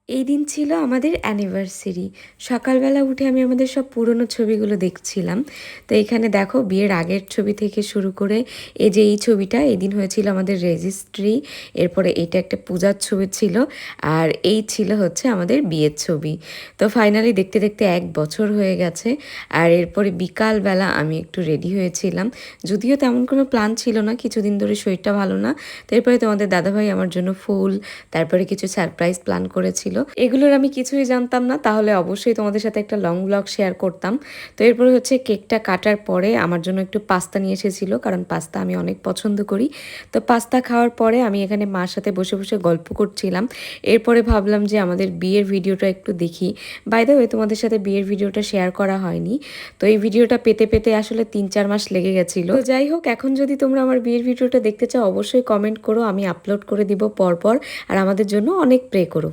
এই দিন ছিল আমাদের অ্যানিভার্সারি। সকালবেলা উঠে আমি আমাদের সব পুরনো ছবিগুলো দেখছিলাম। তো এখানে দেখো বিয়ের আগের ছবি থেকে শুরু করে এই যে এই ছবিটা, এই দিন হয়েছিল আমাদের রেজিস্ট্রি। এরপরে এটা একটা পূজার ছবি ছিল, আর এই ছিল হচ্ছে আমাদের বিয়ের ছবি। তো ফাইনালি দেখতে দেখতে 1 বছর হয়ে গেছে। আর এরপরে বিকালবেলা আমি একটু রেডি হয়েছিলাম, যদিও তেমন কোনো প্ল্যান ছিল না, কিছুদিন ধরে শরীরটা ভালো না। তো এরপরে তোমাদের দাদাভাই আমার জন্য ফুল, তারপরে কিছু সারপ্রাইজ প্ল্যান করেছিল। এগুলোর আমি কিছুই জানতাম না, তাহলে অবশ্যই তোমাদের সাথে একটা লং ব্লগ শেয়ার করতাম। তো এরপরে হচ্ছে কেকটা কাটার পরে আমার জন্য একটু পাস্তা নিয়ে এসেছিলো, কারণ পাস্তা আমি অনেক পছন্দ করি। তো পাস্তা খাওয়ার পরে আমি এখানে মার সাথে বসে বসে গল্প করছিলাম। এরপরে ভাবলাম যে আমাদের বিয়ের ভিডিওটা একটু দেখি। বাই দ্য ওয়ে, তোমাদের সাথে বিয়ের ভিডিওটা শেয়ার করা হয়নি। তো এই ভিডিওটা পেতে পেতে আসলে 3-4 মাস লেগে গেছিলো। তো যাই হোক, এখন যদি তোমরা আমার বিয়ের ভিডিওটা দেখতে চাও অবশ্যই কমেন্ট করো, আমি আপলোড করে দিব পরপর। আর আমাদের জন্য অনেক প্রে করো।